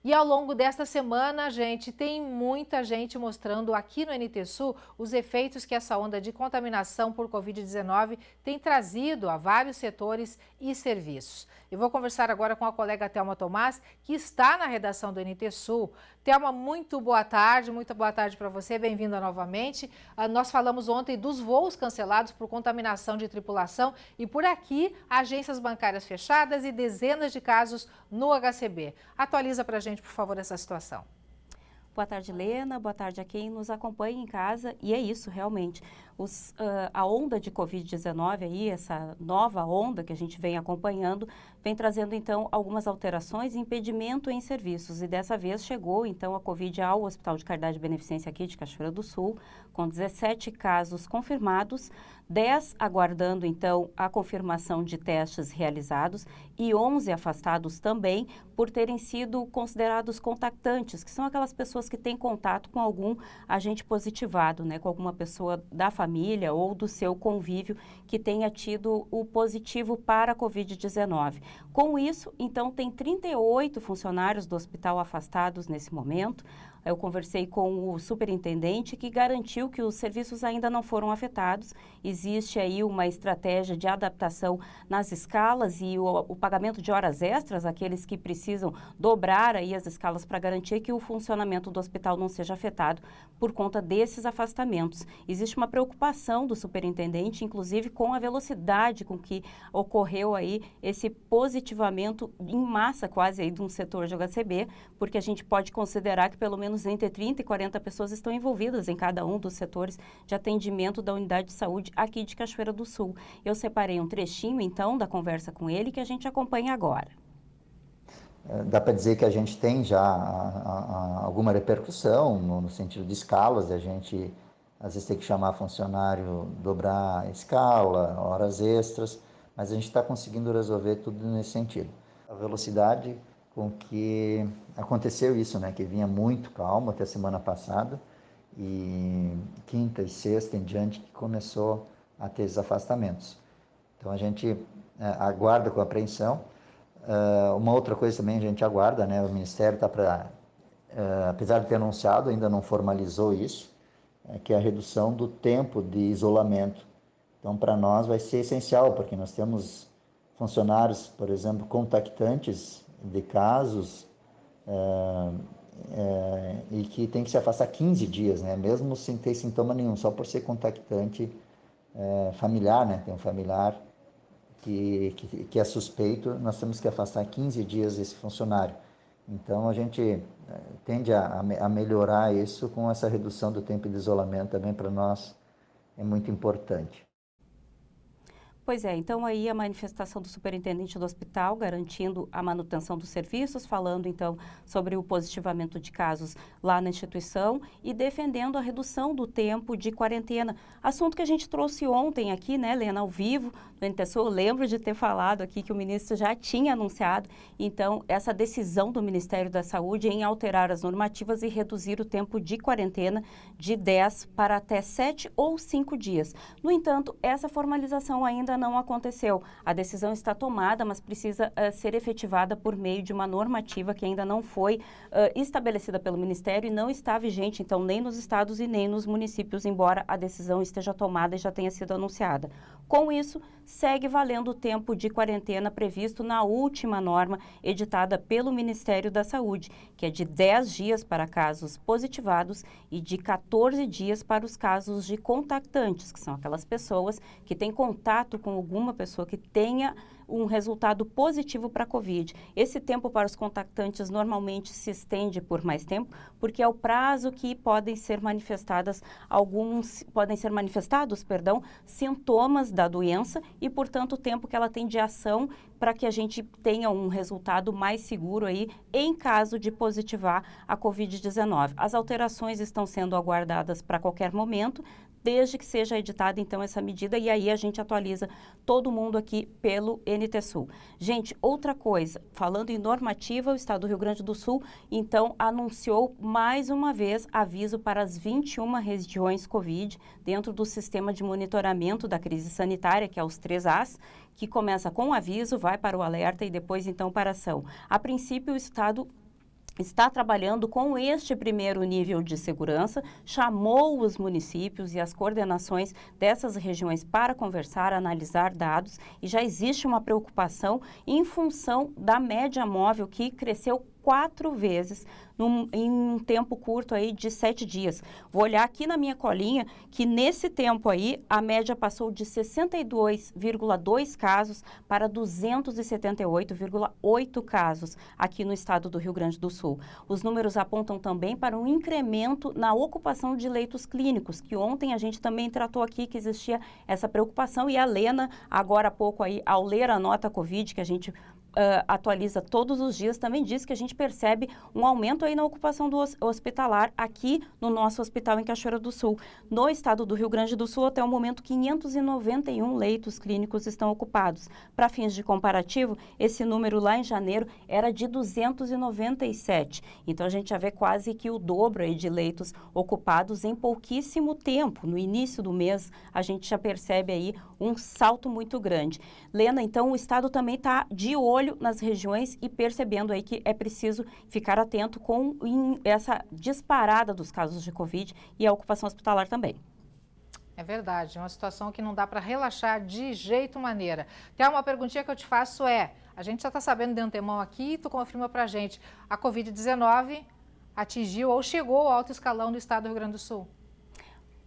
E ao longo desta semana, gente, tem muita gente mostrando aqui no NT Sul os efeitos que essa onda de contaminação por Covid-19 tem trazido a vários setores e serviços. Eu vou conversar agora com a colega Thelma Tomás, que está na redação do NT Sul. Thelma, muito boa tarde para você, bem-vinda novamente. Nós falamos ontem dos voos cancelados por contaminação de tripulação e por aqui, agências bancárias fechadas e dezenas de casos no HCB. Atualiza para a gente, por favor, essa situação. Boa tarde, Helena. Boa tarde a quem nos acompanha em casa. E é isso, realmente. A onda de Covid-19 aí, essa nova onda que a gente vem acompanhando, vem trazendo, então, algumas alterações e impedimento em serviços. E dessa vez chegou, então, a Covid ao Hospital de Caridade e Beneficência aqui de Cachoeira do Sul, com 17 casos confirmados, 10 aguardando, então, a confirmação de testes realizados e 11 afastados também por terem sido considerados contactantes, que são aquelas pessoas que têm contato com algum agente positivado, né, com alguma pessoa da família ou do seu convívio que tenha tido o positivo para a Covid-19. Com isso, então, tem 38 funcionários do hospital afastados nesse momento. Eu conversei com o superintendente que garantiu que os serviços ainda não foram afetados. Existe aí uma estratégia de adaptação nas escalas e o pagamento de horas extras, aqueles que precisam dobrar aí as escalas para garantir que o funcionamento do hospital não seja afetado por conta desses afastamentos. Existe uma preocupação do superintendente, inclusive com a velocidade com que ocorreu aí esse positivamento em massa quase aí de um setor de HCB, porque a gente pode considerar que pelo menos entre 30 e 40 pessoas estão envolvidas em cada um dos setores de atendimento da unidade de saúde aqui de Cachoeira do Sul. Eu separei um trechinho, então, da conversa com ele que a gente acompanha agora. Dá para dizer que a gente tem já alguma repercussão no sentido de escalas, a gente às vezes tem que chamar funcionário, dobrar a escala, horas extras, mas a gente está conseguindo resolver tudo nesse sentido. A velocidade com que aconteceu isso, né, que vinha muito calmo até semana passada, e quinta e sexta em diante que começou a ter esses afastamentos. Então a gente aguarda com apreensão. Uma outra coisa também a gente aguarda, né, o Ministério está para, apesar de ter anunciado, ainda não formalizou isso, que é a redução do tempo de isolamento. Então para nós vai ser essencial, porque nós temos funcionários, por exemplo, contactantes de casos e que tem que se afastar 15 dias, né? Mesmo sem ter sintoma nenhum, só por ser contactante familiar, né? Tem um familiar que é suspeito, nós temos que afastar 15 dias esse funcionário. Então a gente tende a melhorar isso com essa redução do tempo de isolamento, também para nós é muito importante. Pois é, então aí a manifestação do superintendente do hospital garantindo a manutenção dos serviços, falando então sobre o positivamento de casos lá na instituição e defendendo a redução do tempo de quarentena. Assunto que a gente trouxe ontem aqui, né, Helena, ao vivo, no NT Sul. Eu lembro de ter falado aqui que o ministro já tinha anunciado, então, essa decisão do Ministério da Saúde em alterar as normativas e reduzir o tempo de quarentena de 10 para até 7 ou 5 dias. No entanto, essa formalização ainda não aconteceu. A decisão está tomada, mas precisa ser efetivada por meio de uma normativa que ainda não foi estabelecida pelo Ministério e não está vigente, então, nem nos estados e nem nos municípios, embora a decisão esteja tomada e já tenha sido anunciada. Com isso, segue valendo o tempo de quarentena previsto na última norma editada pelo Ministério da Saúde, que é de 10 dias para casos positivados e de 14 dias para os casos de contactantes, que são aquelas pessoas que têm contato com alguma pessoa que tenha um resultado positivo para a Covid. Esse tempo para os contactantes normalmente se estende por mais tempo, porque é o prazo que podem ser manifestados sintomas da doença e, portanto, o tempo que ela tem de ação para que a gente tenha um resultado mais seguro aí em caso de positivar a Covid-19. As alterações estão sendo aguardadas para qualquer momento, desde que seja editada, então, essa medida, e aí a gente atualiza todo mundo aqui pelo NT Sul. Gente, outra coisa, falando em normativa, o Estado do Rio Grande do Sul, então, anunciou mais uma vez aviso para as 21 regiões Covid, dentro do sistema de monitoramento da crise sanitária, que é os 3As, que começa com o aviso, vai para o alerta e depois, então, para a ação. A princípio, o Estado está trabalhando com este primeiro nível de segurança, chamou os municípios e as coordenações dessas regiões para conversar, analisar dados, e já existe uma preocupação em função da média móvel que cresceu 4 vezes em um tempo curto aí de 7 dias. Vou olhar aqui na minha colinha que nesse tempo aí a média passou de 62,2 casos para 278,8 casos aqui no estado do Rio Grande do Sul. Os números apontam também para um incremento na ocupação de leitos clínicos, que ontem a gente também tratou aqui que existia essa preocupação, e a Lena, agora há pouco aí, ao ler a nota Covid que a gente atualiza todos os dias, também diz que a gente percebe um aumento aí na ocupação do hospitalar aqui no nosso hospital em Cachoeira do Sul. No estado do Rio Grande do Sul, até o momento, 591 leitos clínicos estão ocupados. Para fins de comparativo, esse número lá em janeiro era de 297. Então, a gente já vê quase que o dobro aí de leitos ocupados em pouquíssimo tempo. No início do mês, a gente já percebe aí um salto muito grande. Lena, então, o estado também está de olho nas regiões e percebendo aí que é preciso ficar atento com essa disparada dos casos de Covid e a ocupação hospitalar também. É verdade, é uma situação que não dá para relaxar de jeito maneira. Tem uma perguntinha que eu te faço a gente já está sabendo de antemão aqui, tu confirma para a gente, a Covid-19 atingiu ou chegou ao alto escalão do estado do Rio Grande do Sul?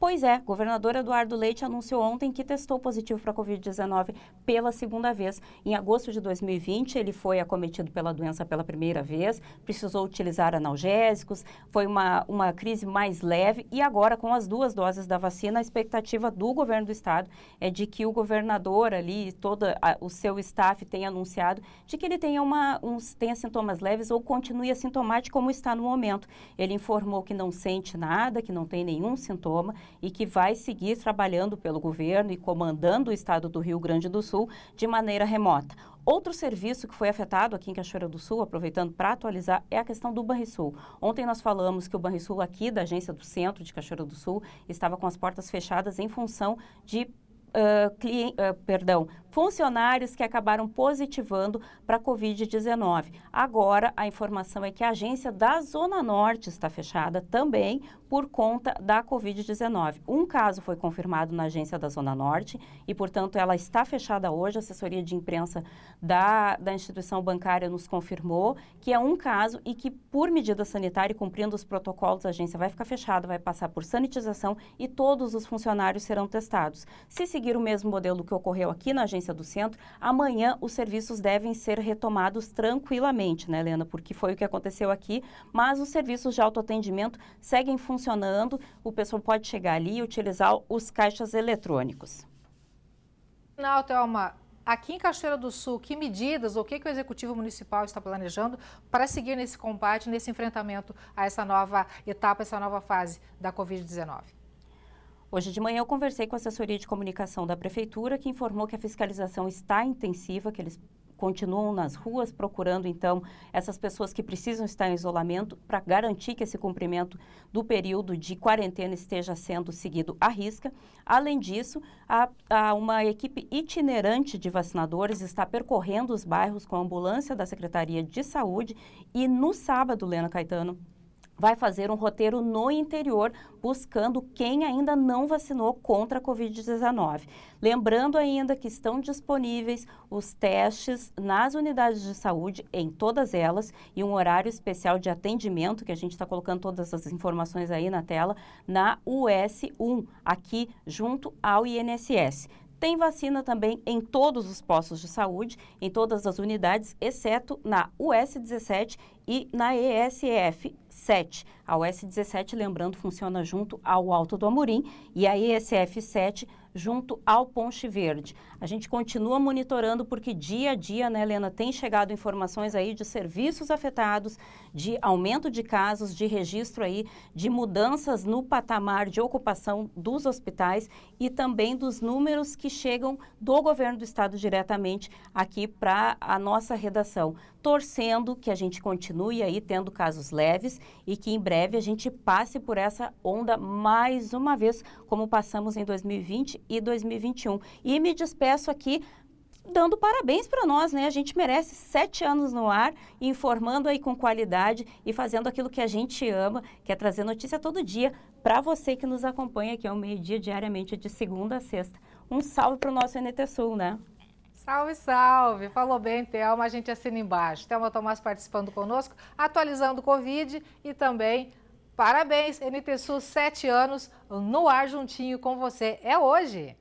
Pois é, o governador Eduardo Leite anunciou ontem que testou positivo para a Covid-19 pela segunda vez. Em agosto de 2020, ele foi acometido pela doença pela primeira vez, precisou utilizar analgésicos, foi uma crise mais leve, e agora, com as 2 doses da vacina, a expectativa do governo do estado é de que o governador ali, todo o seu staff tenha anunciado de que ele tenha sintomas leves ou continue assintomático como está no momento. Ele informou que não sente nada, que não tem nenhum sintoma, e que vai seguir trabalhando pelo governo e comandando o estado do Rio Grande do Sul de maneira remota. Outro serviço que foi afetado aqui em Cachoeira do Sul, aproveitando para atualizar, é a questão do Banrisul. Ontem nós falamos que o Banrisul aqui da agência do centro de Cachoeira do Sul estava com as portas fechadas em função de funcionários que acabaram positivando para a Covid-19. Agora, a informação é que a agência da Zona Norte está fechada também por conta da Covid-19. Um caso foi confirmado na agência da Zona Norte e, portanto, ela está fechada hoje. A assessoria de imprensa da instituição bancária nos confirmou que é um caso e que, por medida sanitária e cumprindo os protocolos, a agência vai ficar fechada, vai passar por sanitização e todos os funcionários serão testados. Se seguir o mesmo modelo que ocorreu aqui na agência do centro, amanhã os serviços devem ser retomados tranquilamente, né, Helena? Porque foi o que aconteceu aqui, mas os serviços de autoatendimento seguem funcionando, o pessoal pode chegar ali e utilizar os caixas eletrônicos. Não, Thelma, aqui em Cachoeira do Sul, que medidas ou o que o Executivo Municipal está planejando para seguir nesse combate, nesse enfrentamento a essa nova etapa, essa nova fase da Covid-19? Hoje de manhã eu conversei com a assessoria de comunicação da Prefeitura, que informou que a fiscalização está intensiva, que eles continuam nas ruas procurando, então, essas pessoas que precisam estar em isolamento para garantir que esse cumprimento do período de quarentena esteja sendo seguido à risca. Além disso, uma equipe itinerante de vacinadores está percorrendo os bairros com a ambulância da Secretaria de Saúde e no sábado, Lena Caetano, vai fazer um roteiro no interior, buscando quem ainda não vacinou contra a Covid-19. Lembrando ainda que estão disponíveis os testes nas unidades de saúde, em todas elas, e um horário especial de atendimento, que a gente está colocando todas as informações aí na tela, na US1, aqui junto ao INSS. Tem vacina também em todos os postos de saúde, em todas as unidades, exceto na US17 e na ESF7. A US17, lembrando, funciona junto ao Alto do Amorim e a ESF7 junto ao Ponche Verde. A gente continua monitorando porque dia a dia, né, Helena, tem chegado informações aí de serviços afetados, de aumento de casos, de registro aí, de mudanças no patamar de ocupação dos hospitais e também dos números que chegam do governo do estado diretamente aqui para a nossa redação. Torcendo que a gente continue aí tendo casos leves e que em breve a gente passe por essa onda mais uma vez, como passamos em 2020 e 2021. E me despeço aqui dando parabéns para nós, né? A gente merece 7 anos no ar, informando aí com qualidade e fazendo aquilo que a gente ama, que é trazer notícia todo dia para você que nos acompanha aqui ao meio-dia, diariamente, de segunda a sexta. Um salve para o nosso NT Sul, né? Salve, salve! Falou bem, Thelma, a gente assina embaixo. Thelma Tomás participando conosco, atualizando o Covid e também parabéns, NT Sul, 7 anos no ar juntinho com você. É hoje!